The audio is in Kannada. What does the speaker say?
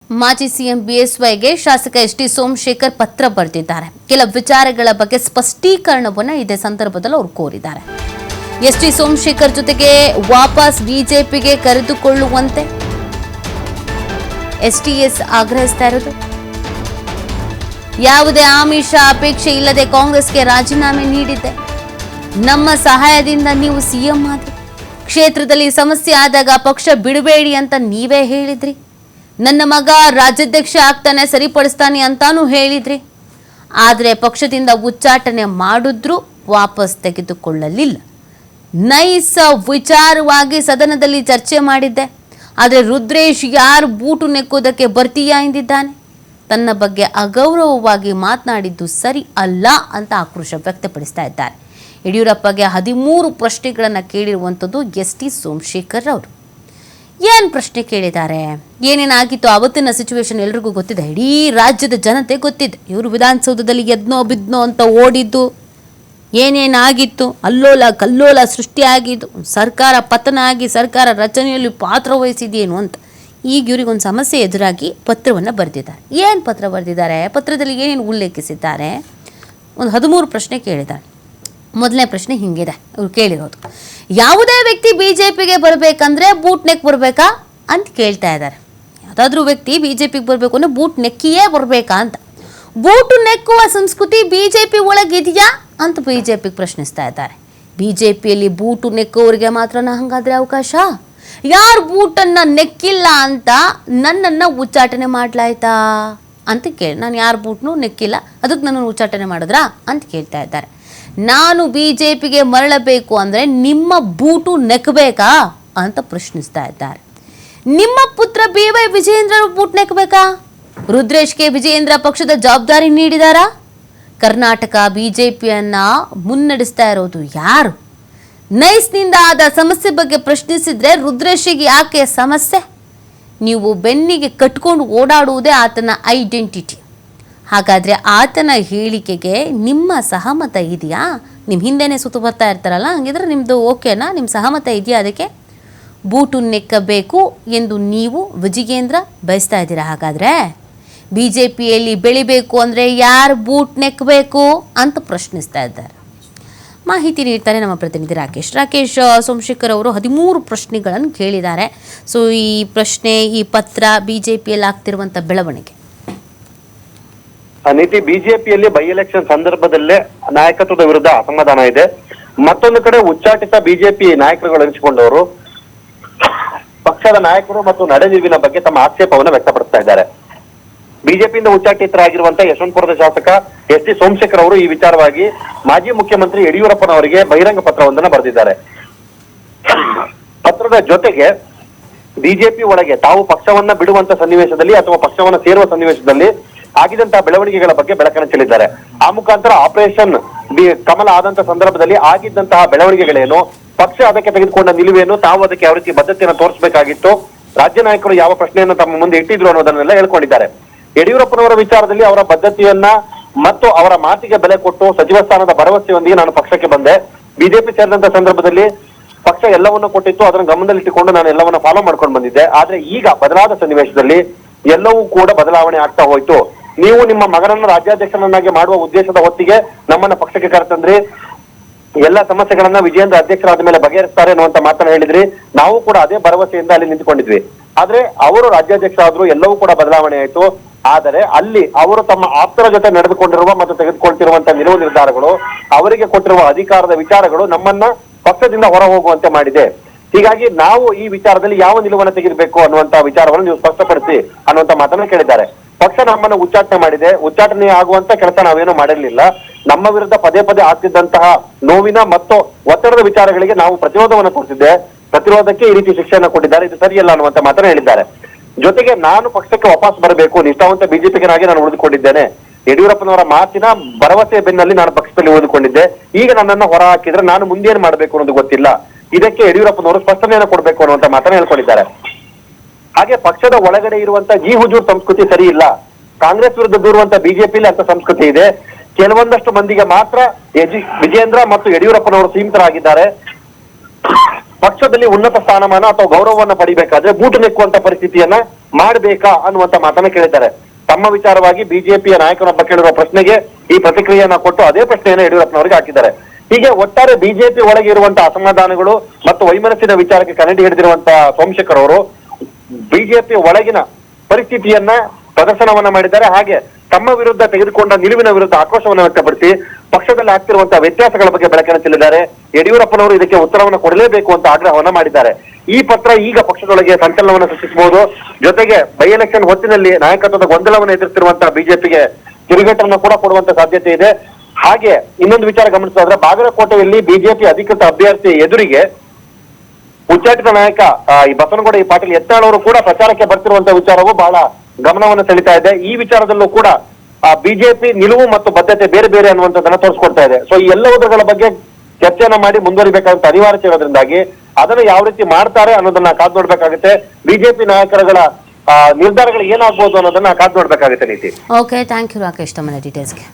ಮಾಜಿ ಸಿಎಂ ಬಿಎಸ್ವೈಗೆ ಶಾಸಕ ಎಸ್.ಟಿ. ಸೋಮಶೇಖರ್ ಪತ್ರ ಬರೆದಿದ್ದಾರೆ. ಕೆಲ ವಿಚಾರಗಳ ಬಗ್ಗೆ ಸ್ಪಷ್ಟೀಕರಣವನ್ನು ಇದೇ ಸಂದರ್ಭದಲ್ಲಿ ಅವರು ಕೋರಿದ್ದಾರೆ. ಎಸ್.ಟಿ. ಸೋಮಶೇಖರ್ ಜೊತೆಗೆ ವಾಪಸ್ ಬಿಜೆಪಿಗೆ ಕರೆದುಕೊಳ್ಳುವಂತೆ ಎಸ್ಟಿಎಸ್ ಆಗ್ರಹಿಸ್ತಾ ಇರೋದು. ಯಾವುದೇ ಆಮಿಷ ಅಪೇಕ್ಷೆ ಇಲ್ಲದೆ ಕಾಂಗ್ರೆಸ್ಗೆ ರಾಜೀನಾಮೆ ನೀಡಿದ್ದೆ. ನಮ್ಮ ಸಹಾಯದಿಂದ ನೀವು ಸಿಎಂ ಆದ್ರಿ. ಕ್ಷೇತ್ರದಲ್ಲಿ ಸಮಸ್ಯೆ ಆದಾಗ ಪಕ್ಷ ಬಿಡಬೇಡಿ ಅಂತ ನೀವೇ ಹೇಳಿದ್ರಿ. ನನ್ನ ಮಗ ರಾಜ್ಯಾಧ್ಯಕ್ಷ ಆಗ್ತಾನೆ, ಸರಿಪಡಿಸ್ತಾನೆ ಅಂತಾನೂ ಹೇಳಿದ್ರಿ. ಆದರೆ ಪಕ್ಷದಿಂದ ಉಚ್ಚಾಟನೆ ಮಾಡಿದ್ರೂ ವಾಪಸ್ ತೆಗೆದುಕೊಳ್ಳಲಿಲ್ಲ. ನೈಸ್ ವಿಚಾರವಾಗಿ ಸದನದಲ್ಲಿ ಚರ್ಚೆ ಮಾಡಿದ್ದೆ. ಆದರೆ ರುದ್ರೇಶ್ ಯಾರು ಬೂಟು ನೆಕ್ಕೋದಕ್ಕೆ ಬರ್ತೀಯಾ ಎಂದಿದ್ದಾನೆ. ತನ್ನ ಬಗ್ಗೆ ಅಗೌರವವಾಗಿ ಮಾತನಾಡಿದ್ದು ಸರಿ ಅಲ್ಲ ಅಂತ ಆಕ್ರೋಶ ವ್ಯಕ್ತಪಡಿಸ್ತಾ ಇದ್ದಾರೆ. ಯಡಿಯೂರಪ್ಪಗೆ 13 ಪ್ರಶ್ನೆಗಳನ್ನು ಕೇಳಿರುವಂಥದ್ದು ಎಸ್.ಟಿ. ಸೋಮಶೇಖರ್ ಅವರು. ಏನು ಪ್ರಶ್ನೆ ಕೇಳಿದ್ದಾರೆ, ಏನೇನಾಗಿತ್ತು ಅವತ್ತಿನ ಸಿಚುವೇಶನ್ ಎಲ್ರಿಗೂ ಗೊತ್ತಿದೆ. ಇಡೀ ರಾಜ್ಯದ ಜನತೆ ಗೊತ್ತಿದೆ. ಇವರು ವಿಧಾನಸೌಧದಲ್ಲಿ ಎದ್ನೋ ಬಿದ್ನೋ ಅಂತ ಓಡಿದ್ದು, ಏನೇನಾಗಿತ್ತು, ಅಲ್ಲೋಲ ಕಲ್ಲೋಲ ಸೃಷ್ಟಿಯಾಗಿದ್ದು, ಸರ್ಕಾರ ಪತನ ಆಗಿ ಸರ್ಕಾರ ರಚನೆಯಲ್ಲಿ ಪಾತ್ರ ವಹಿಸಿದೇನು ಅಂತ. ಈಗ ಇವರಿಗೊಂದು ಸಮಸ್ಯೆ ಎದುರಾಗಿ ಪತ್ರವನ್ನು ಬರೆದಿದ್ದಾರೆ. ಏನು ಪತ್ರ ಬರೆದಿದ್ದಾರೆ, ಪತ್ರದಲ್ಲಿ ಏನೇನು ಉಲ್ಲೇಖಿಸಿದ್ದಾರೆ, ಒಂದು 13 ಪ್ರಶ್ನೆ ಕೇಳಿದ್ದಾರೆ. ಮೊದಲನೇ ಪ್ರಶ್ನೆ ಹಿಂಗಿದೆ ಇವ್ರು ಕೇಳಿರೋದು. ಯಾವುದೇ ವ್ಯಕ್ತಿ ಬಿಜೆಪಿಗೆ ಬರಬೇಕಂದ್ರೆ ಬೂಟ್ ನೆಕ್ ಬರಬೇಕಾ ಅಂತ ಕೇಳ್ತಾ ಇದ್ದಾರೆ. ಯಾವುದಾದ್ರೂ ವ್ಯಕ್ತಿ ಬಿಜೆಪಿಗೆ ಬರಬೇಕು ಅಂದರೆ ಬೂಟ್ ನೆಕ್ಕಿಯೇ ಬರಬೇಕಾ ಅಂತ. ಬೂಟು ನೆಕ್ಕುವ ಸಂಸ್ಕೃತಿ ಬಿಜೆಪಿ ಒಳಗಿದೆಯಾ ಅಂತ ಬಿಜೆಪಿಗೆ ಪ್ರಶ್ನಿಸ್ತಾ ಇದ್ದಾರೆ. ಬಿಜೆಪಿಯಲ್ಲಿ ಬೂಟು ನೆಕ್ಕುವವರಿಗೆ ಮಾತ್ರನ ಹಂಗಾದ್ರೆ ಅವಕಾಶ? ಯಾರು ಬೂಟನ್ನು ನೆಕ್ಕಿಲ್ಲ ಅಂತ ನನ್ನನ್ನು ಉಚ್ಚಾಟನೆ ಮಾಡಲಾಯ್ತಾ ಅಂತ ಕೇಳಿ, ನಾನು ಯಾರು ಬೂಟ್ನೂ ನೆಕ್ಕಿಲ್ಲ ಅದಕ್ಕೆ ನನ್ನನ್ನು ಉಚ್ಚಾಟನೆ ಮಾಡಿದ್ರಾ ಅಂತ ಕೇಳ್ತಾ ಇದ್ದಾರೆ. ನಾನು ಬಿಜೆಪಿಗೆ ಮರಳಬೇಕು ಅಂದರೆ ನಿಮ್ಮ ಬೂಟು ನೆಕ್ಕಬೇಕಾ ಅಂತ ಪ್ರಶ್ನಿಸ್ತಾ ಇದ್ದಾರೆ. ನಿಮ್ಮ ಪುತ್ರ ಬಿ.ವೈ. ವಿಜಯೇಂದ್ರ ಬೂಟ್ ನೆಕ್ಕಬೇಕಾ? ರುದ್ರೇಶ್ಗೆ ವಿಜಯೇಂದ್ರ ಪಕ್ಷದ ಜವಾಬ್ದಾರಿ ನೀಡಿದಾರಾ? ಕರ್ನಾಟಕ ಬಿಜೆಪಿಯನ್ನ ಮುನ್ನಡೆಸ್ತಾ ಇರೋದು ಯಾರು? ನೈಸ್ನಿಂದ ಆದ ಸಮಸ್ಯೆ ಬಗ್ಗೆ ಪ್ರಶ್ನಿಸಿದ್ರೆ ರುದ್ರೇಶ್ಗೆ ಯಾಕೆ ಸಮಸ್ಯೆ? ನೀವು ಬೆನ್ನಿಗೆ ಕಟ್ಕೊಂಡು ಓಡಾಡುವುದೇ ಆತನ ಐಡೆಂಟಿಟಿ. ಹಾಗಾದರೆ ಆತನ ಹೇಳಿಕೆಗೆ ನಿಮ್ಮ ಸಹಮತ ಇದೆಯಾ? ನಿಮ್ಮ ಹಿಂದೆನೇ ಸುತ್ತು ಬರ್ತಾ ಇರ್ತಾರಲ್ಲ, ಹಂಗಿದ್ರೆ ನಿಮ್ಮದು ಓಕೆನಾ? ನಿಮ್ಮ ಸಹಮತ ಇದೆಯಾ? ಅದಕ್ಕೆ ಬೂಟು ನೆಕ್ಕಬೇಕು ಎಂದು ನೀವು ವಿಜಯೇಂದ್ರ ಬಯಸ್ತಾ ಇದ್ದೀರಾ? ಹಾಗಾದರೆ ಬಿ ಜೆ ಪಿಯಲ್ಲಿ ಬೆಳಿಬೇಕು ಅಂದರೆ ಯಾರು ಬೂಟ್ ನೆಕ್ಕಬೇಕು ಅಂತ ಪ್ರಶ್ನಿಸ್ತಾ ಇದ್ದಾರೆ. ಮಾಹಿತಿ ನೀಡ್ತಾರೆ ನಮ್ಮ ಪ್ರತಿನಿಧಿ ರಾಕೇಶ್ ಸೋಮಶೇಖರ್ ಅವರು 13 ಪ್ರಶ್ನೆಗಳನ್ನು ಕೇಳಿದ್ದಾರೆ. ಸೊ ಈ ಪ್ರಶ್ನೆ, ಈ ಪತ್ರ ಬಿಜೆಪಿಯಲ್ಲಿ ಆಗ್ತಿರುವಂಥ ಬೆಳವಣಿಗೆ. ನೀತಿ ಬಿಜೆಪಿಯಲ್ಲಿ ಬೈ ಎಲೆಕ್ಷನ್ ಸಂದರ್ಭದಲ್ಲೇ ನಾಯಕತ್ವದ ವಿರುದ್ಧ ಅಸಮಾಧಾನ ಇದೆ. ಮತ್ತೊಂದು ಕಡೆ ಉಚ್ಚಾಟಿತ ಬಿಜೆಪಿ ನಾಯಕರುಗಳು ಎನಿಸಿಕೊಂಡವರು ಪಕ್ಷದ ನಾಯಕರು ಮತ್ತು ನಡೆನಿಲುವಿನ ಬಗ್ಗೆ ತಮ್ಮ ಆಕ್ಷೇಪವನ್ನು ವ್ಯಕ್ತಪಡಿಸ್ತಾ ಇದ್ದಾರೆ. ಬಿಜೆಪಿಯಿಂದ ಉಚ್ಚಾಟಿತರಾಗಿರುವಂತಹ ಯಶವಂತಪುರದ ಶಾಸಕ ಎಸ್.ಟಿ. ಸೋಮಶೇಖರ್ ಅವರು ಈ ವಿಚಾರವಾಗಿ ಮಾಜಿ ಮುಖ್ಯಮಂತ್ರಿ ಯಡಿಯೂರಪ್ಪನವರಿಗೆ ಬಹಿರಂಗ ಪತ್ರವೊಂದನ್ನು ಬರೆದಿದ್ದಾರೆ. ಪತ್ರದ ಜೊತೆಗೆ ಬಿಜೆಪಿ ಒಳಗೆ ತಾವು ಪಕ್ಷವನ್ನ ಬಿಡುವಂತ ಸನ್ನಿವೇಶದಲ್ಲಿ ಅಥವಾ ಪಕ್ಷವನ್ನ ಸೇರುವ ಸನ್ನಿವೇಶದಲ್ಲಿ ಆಗಿದಂತಹ ಬೆಳವಣಿಗೆಗಳ ಬಗ್ಗೆ ಬೆಳಕನ್ನು ಚೆಲ್ಲಿದ್ದಾರೆ. ಆ ಮುಖಾಂತರ ಆಪರೇಷನ್ ಕಮಲ ಆದಂತ ಸಂದರ್ಭದಲ್ಲಿ ಆಗಿದ್ದಂತಹ ಬೆಳವಣಿಗೆಗಳೇನು, ಪಕ್ಷ ಅದಕ್ಕೆ ತೆಗೆದುಕೊಂಡ ನಿಲುವೇನು, ತಾವು ಅದಕ್ಕೆ ಯಾವ ರೀತಿ ಬದ್ಧತೆಯನ್ನು ತೋರಿಸಬೇಕಾಗಿತ್ತು, ರಾಜ್ಯ ನಾಯಕರು ಯಾವ ಪ್ರಶ್ನೆಯನ್ನು ತಮ್ಮ ಮುಂದೆ ಇಟ್ಟಿದ್ರು ಅನ್ನೋದನ್ನೆಲ್ಲ ಹೇಳ್ಕೊಂಡಿದ್ದಾರೆ. ಯಡಿಯೂರಪ್ಪನವರ ವಿಚಾರದಲ್ಲಿ ಅವರ ಬದ್ಧತೆಯನ್ನ ಮತ್ತು ಅವರ ಮಾತಿಗೆ ಬೆಲೆ ಕೊಟ್ಟು ಸಚಿವ ಸ್ಥಾನದ ಭರವಸೆಯೊಂದಿಗೆ ನಾನು ಪಕ್ಷಕ್ಕೆ ಬಂದೆ. ಬಿಜೆಪಿ ಸೇರಿದಂತ ಸಂದರ್ಭದಲ್ಲಿ ಪಕ್ಷ ಎಲ್ಲವನ್ನೂ ಕೊಟ್ಟಿತ್ತು, ಅದನ್ನು ಗಮನದಲ್ಲಿಟ್ಟುಕೊಂಡು ನಾನು ಎಲ್ಲವನ್ನ ಫಾಲೋ ಮಾಡ್ಕೊಂಡು ಬಂದಿದ್ದೆ. ಆದ್ರೆ ಈಗ ಬದಲಾದ ಸನ್ನಿವೇಶದಲ್ಲಿ ಎಲ್ಲವೂ ಕೂಡ ಬದಲಾವಣೆ ಆಗ್ತಾ ಹೋಯ್ತು. ನೀವು ನಿಮ್ಮ ಮಗನನ್ನು ರಾಜ್ಯಾಧ್ಯಕ್ಷರನ್ನಾಗಿ ಮಾಡುವ ಉದ್ದೇಶದ ಹೊತ್ತಿಗೆ ನಮ್ಮನ್ನ ಪಕ್ಷಕ್ಕೆ ಕರೆತಂದ್ರಿ. ಎಲ್ಲ ಸಮಸ್ಯೆಗಳನ್ನ ವಿಜಯೇಂದ್ರ ಅಧ್ಯಕ್ಷರಾದ ಮೇಲೆ ಬಗೆಹರಿಸ್ತಾರೆ ಅನ್ನುವಂತ ಮಾತನ್ನ ಹೇಳಿದ್ರಿ. ನಾವು ಕೂಡ ಅದೇ ಭರವಸೆಯಿಂದ ಅಲ್ಲಿ ನಿಂತ್ಕೊಂಡಿದ್ವಿ. ಆದ್ರೆ ಅವರು ರಾಜ್ಯಾಧ್ಯಕ್ಷರಾದ್ರು, ಎಲ್ಲವೂ ಕೂಡ ಬದಲಾವಣೆ ಆಯ್ತು. ಆದರೆ ಅಲ್ಲಿ ಅವರು ತಮ್ಮ ಆಪ್ತರ ಜೊತೆ ನಡೆದುಕೊಂಡಿರುವ ಮತ್ತು ತೆಗೆದುಕೊಳ್ತಿರುವಂತಹ ನಿಲುವು ನಿರ್ಧಾರಗಳು, ಅವರಿಗೆ ಕೊಟ್ಟಿರುವ ಅಧಿಕಾರದ ವಿಚಾರಗಳು ನಮ್ಮನ್ನ ಪಕ್ಷದಿಂದ ಹೊರ ಹೋಗುವಂತೆ ಮಾಡಿದೆ. ಹೀಗಾಗಿ ನಾವು ಈ ವಿಚಾರದಲ್ಲಿ ಯಾವ ನಿಲುವನ್ನು ತೆಗೆದುಬೇಕು ಅನ್ನುವಂತ ವಿಚಾರವನ್ನು ನೀವು ಸ್ಪಷ್ಟಪಡಿಸಿ ಅನ್ನುವಂತ ಮಾತನ್ನ ಕೇಳಿದ್ದಾರೆ. ಪಕ್ಷ ನಮ್ಮನ್ನು ಉಚ್ಚಾಟನೆ ಮಾಡಿದೆ, ಉಚ್ಚಾಟನೆ ಆಗುವಂತ ಕೆಲಸ ನಾವೇನು ಮಾಡಿರಲಿಲ್ಲ. ನಮ್ಮ ವಿರುದ್ಧ ಪದೇ ಪದೇ ಆಗ್ತಿದ್ದಂತಹ ನೋವಿನ ಮತ್ತು ಒತ್ತಡದ ವಿಚಾರಗಳಿಗೆ ನಾವು ಪ್ರತಿರೋಧವನ್ನು ತೋರಿಸಿದ್ದೆ. ಪ್ರತಿರೋಧಕ್ಕೆ ಈ ರೀತಿ ಶಿಕ್ಷೆಯನ್ನು ಕೊಟ್ಟಿದ್ದಾರೆ, ಇದು ಸರಿಯಲ್ಲ ಅನ್ನುವಂತ ಮಾತನ್ನ ಹೇಳಿದ್ದಾರೆ. ಜೊತೆಗೆ ನಾನು ಪಕ್ಷಕ್ಕೆ ವಾಪಸ್ ಬರಬೇಕು, ನಿಷ್ಠಾವಂತ ಬಿಜೆಪಿಗನಾಗಿ ನಾನು ಉಳಿದುಕೊಂಡಿದ್ದೇನೆ. ಯಡಿಯೂರಪ್ಪನವರ ಮಾತಿನ ಭರವಸೆ ಬೆನ್ನಲ್ಲಿ ನಾನು ಪಕ್ಷದಲ್ಲಿ ಉಳಿದುಕೊಂಡಿದ್ದೆ. ಈಗ ನನ್ನನ್ನು ಹೊರ ಹಾಕಿದ್ರೆ ನಾನು ಮುಂದೇನು ಮಾಡಬೇಕು ಅನ್ನೋದು ಗೊತ್ತಿಲ್ಲ. ಇದಕ್ಕೆ ಯಡಿಯೂರಪ್ಪನವರು ಸ್ಪಷ್ಟನೆಯನ್ನು ಕೊಡಬೇಕು ಅನ್ನುವಂತ ಮಾತನ್ನ ಹೇಳ್ಕೊಂಡಿದ್ದಾರೆ. ಹಾಗೆ ಪಕ್ಷದ ಒಳಗಡೆ ಇರುವಂತ ಜಿ ಹುಜೂರ್ ಸಂಸ್ಕೃತಿ ಸರಿ ಇಲ್ಲ. ಕಾಂಗ್ರೆಸ್ ವಿರುದ್ಧ ದೂರುವಂತ ಬಿಜೆಪಿಯಲ್ಲಿ ಅಂತ ಸಂಸ್ಕೃತಿ ಇದೆ. ಕೆಲವೊಂದಷ್ಟು ಮಂದಿಗೆ ಮಾತ್ರ ವಿಜಯೇಂದ್ರ ಮತ್ತು ಯಡಿಯೂರಪ್ಪನವರು ಸೀಮಿತರಾಗಿದ್ದಾರೆ. ಪಕ್ಷದಲ್ಲಿ ಉನ್ನತ ಸ್ಥಾನಮಾನ ಅಥವಾ ಗೌರವವನ್ನ ಪಡಿಬೇಕಾದ್ರೆ ಬೂಟು ನೆಕ್ಕುವಂತ ಪರಿಸ್ಥಿತಿಯನ್ನ ಮಾಡಬೇಕಾ ಅನ್ನುವಂತ ಮಾತನ್ನ ಕೇಳಿದ್ದಾರೆ. ತಮ್ಮ ವಿಚಾರವಾಗಿ ಬಿಜೆಪಿಯ ನಾಯಕನೊಬ್ಬ ಕೇಳಿರುವ ಪ್ರಶ್ನೆಗೆ ಈ ಪ್ರತಿಕ್ರಿಯೆಯನ್ನ ಕೊಟ್ಟು ಅದೇ ಪ್ರಶ್ನೆಯನ್ನ ಯಡಿಯೂರಪ್ಪನವರಿಗೆ ಹಾಕಿದ್ದಾರೆ. ಹೀಗೆ ಒಟ್ಟಾರೆ ಬಿಜೆಪಿ ಒಳಗೆ ಇರುವಂತಹ ಅಸಮಾಧಾನಗಳು ಮತ್ತು ವೈಮನಸ್ಸಿನ ವಿಚಾರಕ್ಕೆ ಕನ್ನಡಿ ಹಿಡಿದಿರುವಂತಹ ಸೋಮಶೇಖರ್ ಅವರು ಬಿಜೆಪಿ ಒಳಗಿನ ಪರಿಸ್ಥಿತಿಯನ್ನ ಪ್ರದರ್ಶನವನ್ನ ಮಾಡಿದ್ದಾರೆ. ಹಾಗೆ ತಮ್ಮ ವಿರುದ್ಧ ತೆಗೆದುಕೊಂಡ ನಿಲುವಿನ ವಿರುದ್ಧ ಆಕ್ರೋಶವನ್ನು ವ್ಯಕ್ತಪಡಿಸಿ ಪಕ್ಷದಲ್ಲಿ ಆಗ್ತಿರುವಂತಹ ವ್ಯತ್ಯಾಸಗಳ ಬಗ್ಗೆ ಬೆಳಕನ್ನು ಚೆಲ್ಲಿದ್ದಾರೆ. ಯಡಿಯೂರಪ್ಪನವರು ಇದಕ್ಕೆ ಉತ್ತರವನ್ನು ಕೊಡಲೇಬೇಕು ಅಂತ ಆಗ್ರಹವನ್ನ ಮಾಡಿದ್ದಾರೆ. ಈ ಪತ್ರ ಈಗ ಪಕ್ಷದೊಳಗೆ ಸಂಚಲನವನ್ನು ಸೃಷ್ಟಿಸಬಹುದು. ಜೊತೆಗೆ ಬೈ ಎಲೆಕ್ಷನ್ ಹೊತ್ತಿನಲ್ಲಿ ನಾಯಕತ್ವದ ಗೊಂದಲವನ್ನು ಎದುರಿಸುತ್ತಿರುವಂತಹ ಬಿಜೆಪಿಗೆ ತಿರುಗೇಟನ್ನು ಕೂಡ ಕೊಡುವಂತ ಸಾಧ್ಯತೆ ಇದೆ. ಹಾಗೆ ಇನ್ನೊಂದು ವಿಚಾರ ಗಮನಿಸೋದ್ರೆ ಬಾಗಲಕೋಟೆಯಲ್ಲಿ ಬಿಜೆಪಿ ಅಧಿಕೃತ ಅಭ್ಯರ್ಥಿ ಎದುರಿಗೆ ಉಚ್ಚಾಟಿತ ನಾಯಕ ಈ ಬಸವನಗೌಡ ಈ ಪಾಟೀಲ್ ಯತ್ನಾಳ್ ಅವರು ಕೂಡ ಪ್ರಚಾರಕ್ಕೆ ಬರ್ತಿರುವಂತಹ ವಿಚಾರವು ಬಹಳ ಗಮನವನ್ನು ಸೆಳೀತಾ ಇದೆ. ಈ ವಿಚಾರದಲ್ಲೂ ಕೂಡ ಬಿಜೆಪಿ ನಿಲುವು ಮತ್ತು ಬದ್ಧತೆ ಬೇರೆ ಬೇರೆ ಅನ್ನುವಂಥದ್ದನ್ನ ತೋರಿಸ್ಕೊಡ್ತಾ ಇದೆ. ಸೊ ಈ ಎಲ್ಲವುಗಳ ಬಗ್ಗೆ ಚರ್ಚೆಯನ್ನ ಮಾಡಿ ಮುಂದುವರಿಬೇಕಾದಂತ ಅನಿವಾರ್ಯತೆ ಇರೋದ್ರಿಂದಾಗಿ ಅದನ್ನು ಯಾವ ರೀತಿ ಮಾಡ್ತಾರೆ ಅನ್ನೋದನ್ನ ಕಾದ್ ನೋಡ್ಬೇಕಾಗುತ್ತೆ. ಬಿಜೆಪಿ ನಾಯಕರುಗಳ ನಿರ್ಧಾರಗಳು ಏನಾಗ್ಬೋದು ಅನ್ನೋದನ್ನ ಕಾದ್ ನೋಡ್ಬೇಕಾಗುತ್ತೆ. ನೀತಿ. ಓಕೆ, ಥ್ಯಾಂಕ್ ಯು ರಾಕೇಶ್ ತಮ್ಮ ಡೀಟೇಲ್ಸ್ಗೆ.